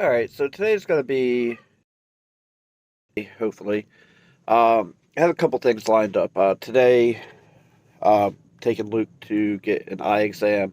Alright, so today's going to be, hopefully, I have a couple things lined up. Today, taking Luke to get an eye exam,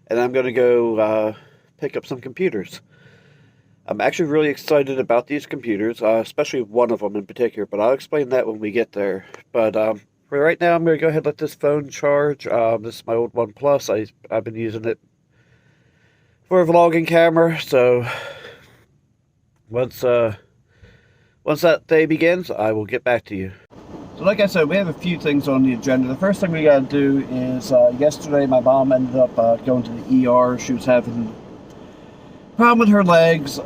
and I'm going to go pick up some computers. I'm actually really excited about these computers, especially one of them in particular, but I'll explain that when we get there. But for right now, I'm going to go ahead and let this phone charge. This is my old OnePlus. I've been using it for a vlogging camera, so once once that day begins, I will get back to you. So like I said, we have a few things on the agenda. The first thing we got to do is, yesterday my mom ended up going to the ER. She was having a problem with her legs.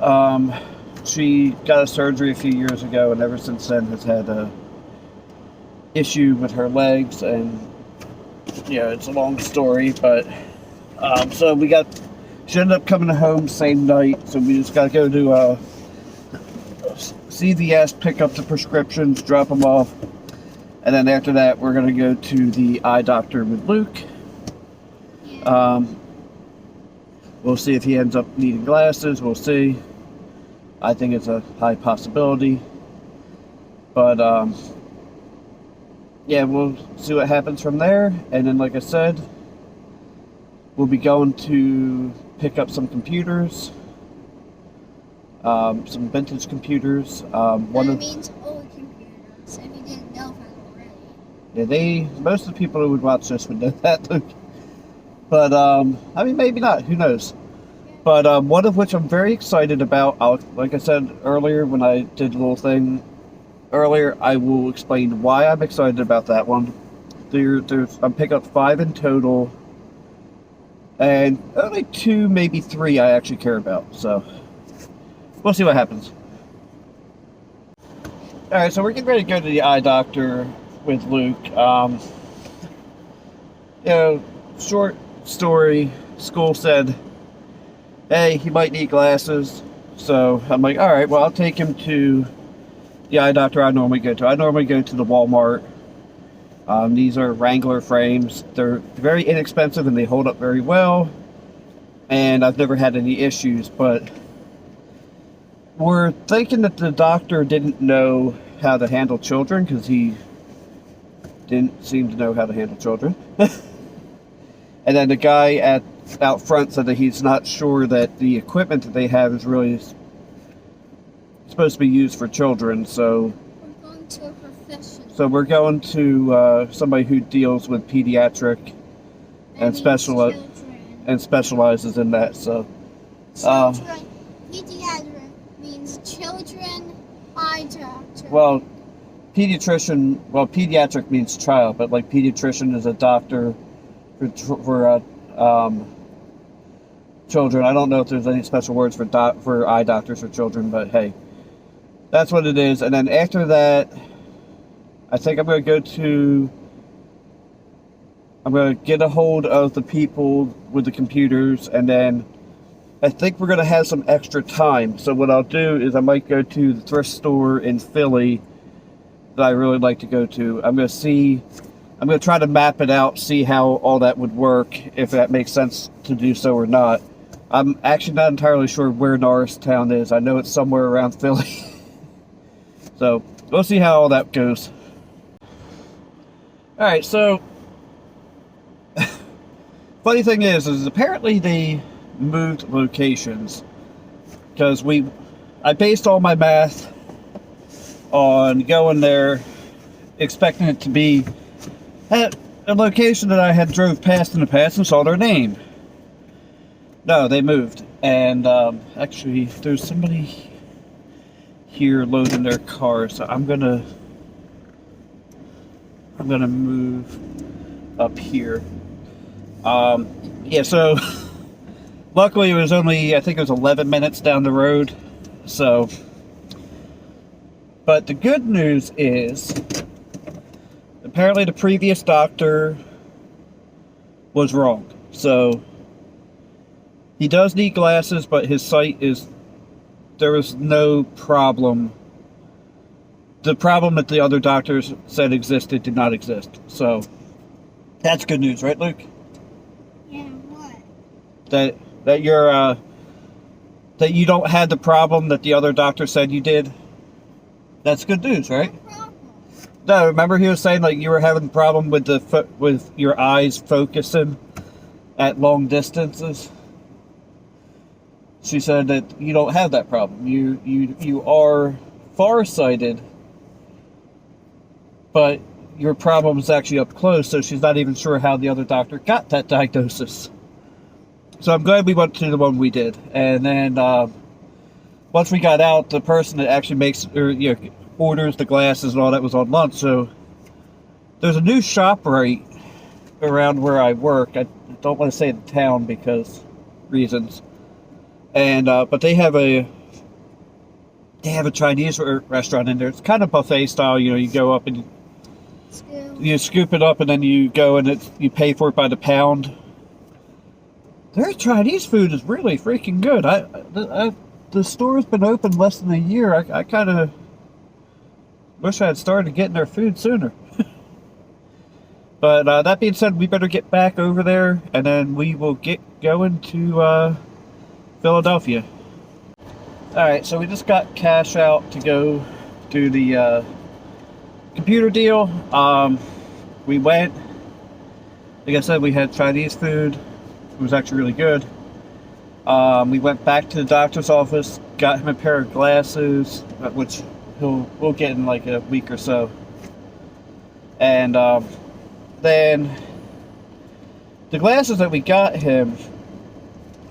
She got a surgery a few years ago, and ever since then has had a issue with her legs. And yeah, it's a long story, but so she ended up coming home same night. So we just got to go to CVS, pick up the prescriptions, drop them off, and then after that we're going to go to the eye doctor with Luke. We'll see if he ends up needing glasses. We'll see. I think it's a high possibility, but yeah, we'll see what happens from there. And then, like I said, we'll be going to pick up some computers. Some vintage computers. That means old computers, if you didn't know that already. Yeah, most of the people who would watch this would know that, Luke. But, I mean, maybe not, who knows. But, one of which I'm very excited about, like I said earlier when I did a little thing earlier, I will explain why I'm excited about that one. I'm picking up 5 in total, and only 2, maybe 3 I actually care about, so we'll see what happens. Alright, so we're getting ready to go to the eye doctor with Luke. Short story, school said, hey, he might need glasses. So I'm like, alright, well, I'll take him to the eye doctor I normally go to. I normally go to the Walmart. These are Wrangler frames. They're very inexpensive and they hold up very well. And I've never had any issues, but we're thinking that the doctor didn't know how to handle children, because he didn't seem to know how to handle children. And then the guy out front said that he's not sure that the equipment that they have is really supposed to be used for children. So we're going to a professional. So we're going to somebody who deals with pediatric and specializes in that. So children, pediatric means children eye doctor. Well, pediatric means child, but like pediatrician is a doctor for children. I don't know if there's any special words for eye doctors for children, but hey, that's what it is. And then after that, I think I'm going to get a hold of the people with the computers, and then I think we're going to have some extra time. So what I'll do is I might go to the thrift store in Philly that I really like to go to. I'm going to try to map it out, see how all that would work, if that makes sense to do so or not. I'm actually not entirely sure where Norristown is. I know it's somewhere around Philly. So we'll see how all that goes. Alright, so funny thing is apparently they moved locations, because I based all my math on going there expecting it to be at a location that I had drove past in the past and saw their name. No, they moved. And actually there's somebody here loading their car, so I'm gonna move up here. Yeah, so luckily it was only, I think it was 11 minutes down the road. So, but the good news is apparently the previous doctor was wrong. So he does need glasses, but his sight there was no problem. The problem that the other doctors said existed did not exist. So that's good news, right, Luke? Yeah, what? That your That you don't have the problem that the other doctor said you did? That's good news, right? No problem. No, remember he was saying like you were having a problem with with your eyes focusing at long distances? She said that you don't have that problem. You are farsighted, but your problem is actually up close, so she's not even sure how the other doctor got that diagnosis. So I'm glad we went to the one we did. And then once we got out, the person that actually makes or orders the glasses and all that was on lunch. So there's a new ShopRite around where I work. I don't want to say the town because reasons. And but they have a Chinese restaurant in there. It's kind of buffet style. You go up and you scoop it up, and then you go and you pay for it by the pound. Their Chinese food is really freaking good. The store's been open less than a year. I kind of wish I had started getting their food sooner. But that being said, we better get back over there, and then we will get going to Philadelphia. Alright, so we just got cash out to go do the computer deal. We went, like I said, we had Chinese food. It was actually really good. We went back to the doctor's office, got him a pair of glasses, which we'll get in like a week or so. And then the glasses that we got him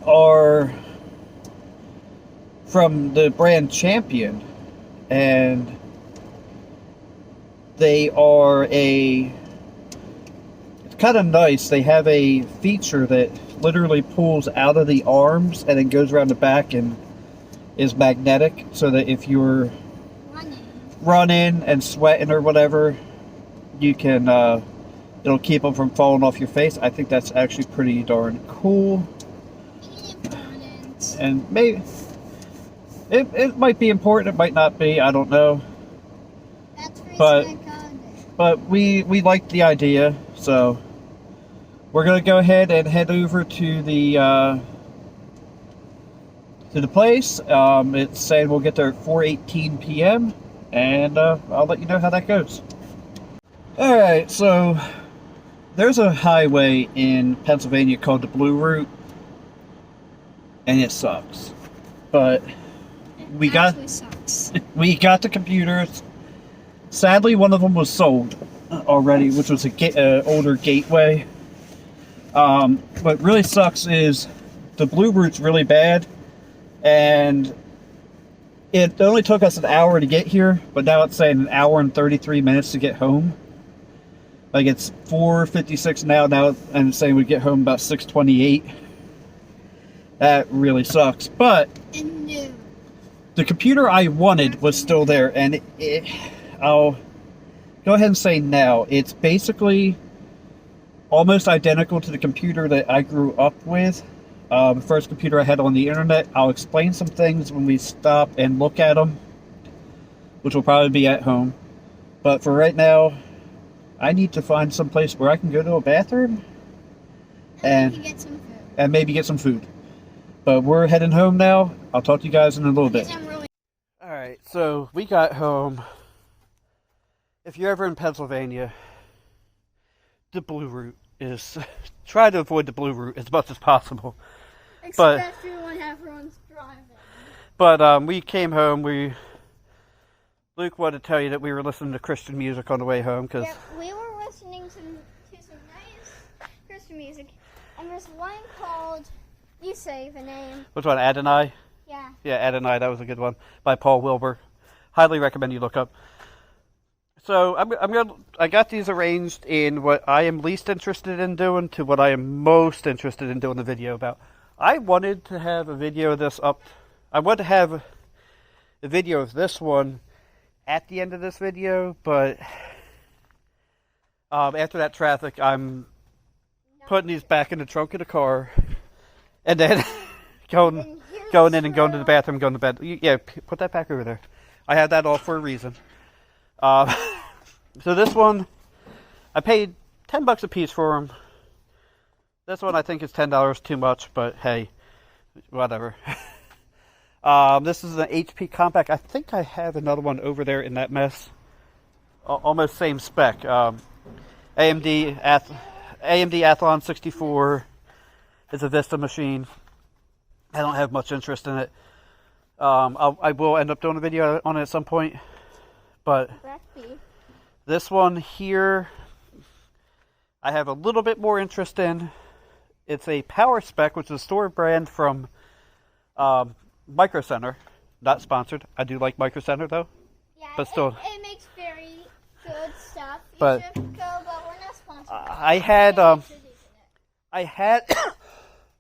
are from the brand Champion, and they are it's kind of nice. They have a feature that literally pulls out of the arms and then goes around the back and is magnetic, so that if you're running and sweating or whatever, you can it'll keep them from falling off your face. I think that's actually pretty darn cool. And maybe it might be important, it might not be, I don't know. But we liked the idea, so we're gonna go ahead and head over to the place. It's saying we'll get there at 4:18 p.m. and I'll let you know how that goes. All right, so there's a highway in Pennsylvania called the Blue Route, and it sucks. But we got the computers. Sadly, one of them was sold already, which was a older Gateway. What really sucks is the Blue Route's really bad, and it only took us an hour to get here, but now it's saying an hour and 33 minutes to get home. Like, it's 4:56 now, and it's saying we get home about 6:28. That really sucks, but the computer I wanted was still there, and I'll go ahead and say now, it's basically almost identical to the computer that I grew up with. The first computer I had on the internet. I'll explain some things when we stop and look at them, which will probably be at home. But for right now, I need to find some place where I can go to a bathroom and maybe get some food. But we're heading home now. I'll talk to you guys in a little bit. Alright, so we got home. If you're ever in Pennsylvania, the Blue Route is... try to avoid the Blue Route as much as possible. Especially when everyone's driving. But we came home. Luke wanted to tell you that we were listening to Christian music on the way home. Yep, we were listening to some nice Christian music. And there's one called... You say the name. Which one? Adonai? Yeah. Yeah, Adonai. That was a good one. By Paul Wilbur. Highly recommend you look up. So I got these arranged in what I am least interested in doing to what I am most interested in doing the video about. I wanted to have a video of this up. I wanted to have a video of this one at the end of this video, but after that traffic, I'm putting these back in the trunk of the car, and then going in and going to the bathroom, going to bed. Yeah, put that back over there. I had that all for a reason. So this one, I paid $10 a piece for them. This one I think is $10 too much, but hey, whatever. This is an HP Compact. I think I have another one over there in that mess. Almost same spec. AMD Athlon 64 is a Vista machine. I don't have much interest in it. I will end up doing a video on it at some point. But this one here, I have a little bit more interest in. It's a Power Spec, which is a store brand from Micro Center. Not sponsored. I do like Micro Center though. Yeah, but still, it makes very good stuff. You but should go, but we're not sponsored. I had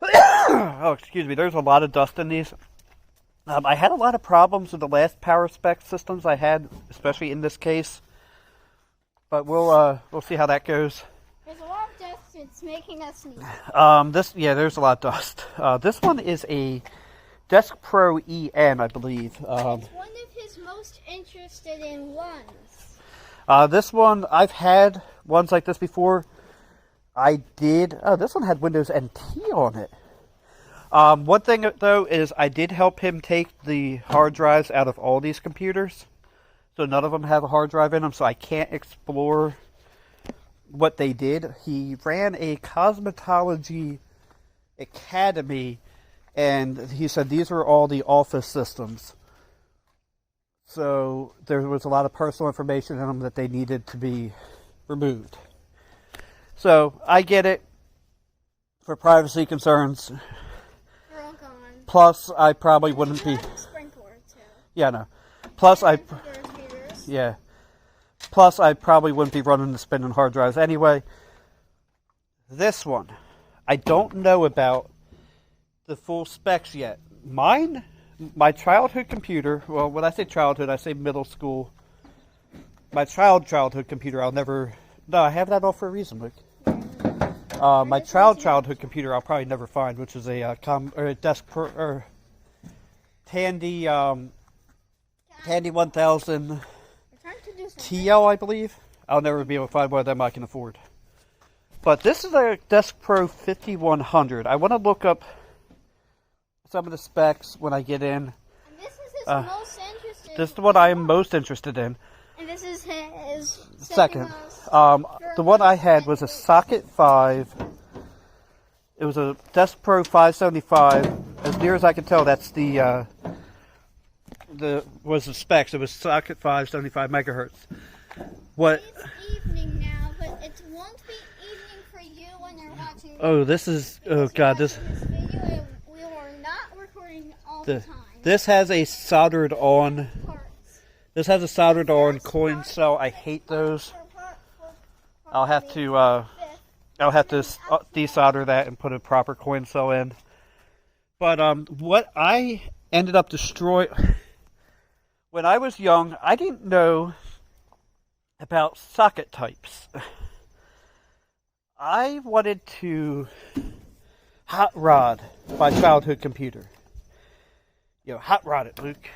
oh, excuse me. There's a lot of dust in these. I had a lot of problems with the last Power Spec systems I had, especially in this case. But we'll see how that goes. There's a lot of dust. It's making us sneeze. There's a lot of dust. This one is a Desk Pro EN, I believe. It's one of his most interested in ones. This one, I've had ones like this before. This one had Windows NT on it. One thing, though, is I did help him take the hard drives out of all these computers. So none of them have a hard drive in them, so I can't explore what they did. He ran a cosmetology academy, and he said these were all the office systems. So there was a lot of personal information in them that they needed to be removed. So I get it for privacy concerns. They're all gone. Plus, I probably wouldn't be. Sprinkler too. Yeah, no. Plus, Meters. yeah. Plus, I probably wouldn't be running the spinning hard drives anyway. This one, I don't know about the full specs yet. Mine, my childhood computer, well, when I say childhood, I say middle school. My childhood computer, no, I have that all for a reason, Luke. My childhood computer, I'll probably never find, which is a Desk Pro, or Tandy 1000 TL, I believe. I'll never be able to find one of them I can afford. But this is a Desk Pro 5100. I want to look up some of the specs when I get in. And this is his most interested. This is what I am most interested in. And this is his Second. The one I had was a Socket 5. It was a Desk Pro 575. As near as I can tell, that's the specs. It was Socket 5, 75 megahertz. What? It's evening now, but it won't be evening for you when you're watching. Oh, this is. Oh God, this video. We were not recording all the time. This has a soldered on. Parts. This has a soldered on coin cell. I hate those. I'll have to desolder that and put a proper coin cell in. But what I ended up destroying when I was young, I didn't know about socket types. I wanted to hot rod my childhood computer. Hot rod it, Luke.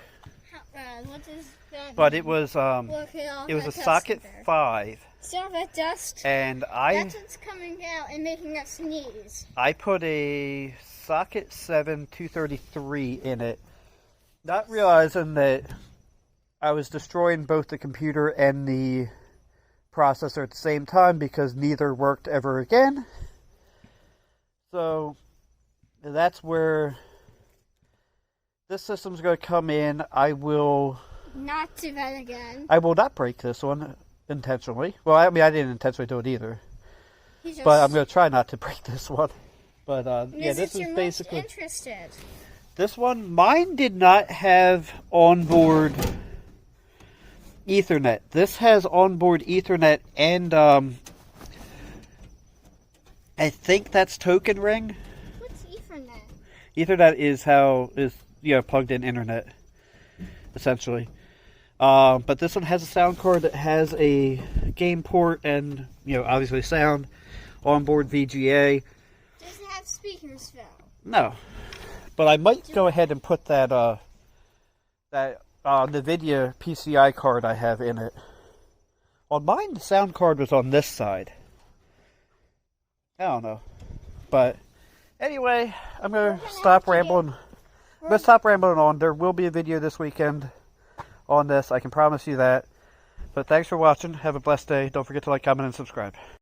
Hot rod. What is that? But it was it was a Socket 5. See all that dust? And that's what's coming out and making us sneeze. I put a Socket 7 233 in it, not realizing that I was destroying both the computer and the processor at the same time because neither worked ever again. So that's where this system's going to come in. I will not do that again. I will not break this one intentionally. Well, I mean, I didn't intentionally do it either. But I'm going to try not to break this one. But yeah, this is basically. Most interested. This one, mine did not have onboard Ethernet. This has onboard Ethernet and I think that's Token Ring. What's Ethernet? Ethernet is plugged in internet, essentially. But this one has a sound card that has a game port and obviously sound, onboard VGA. Does it have speakers, Phil? No, but I might go ahead and put that NVIDIA PCI card I have in it. On mine, the sound card was on this side. I don't know, but anyway, I'm gonna stop rambling. But stop rambling on. There will be a video this weekend on this. I can promise you that. But thanks for watching. Have a blessed day. Don't forget to like, comment, and subscribe.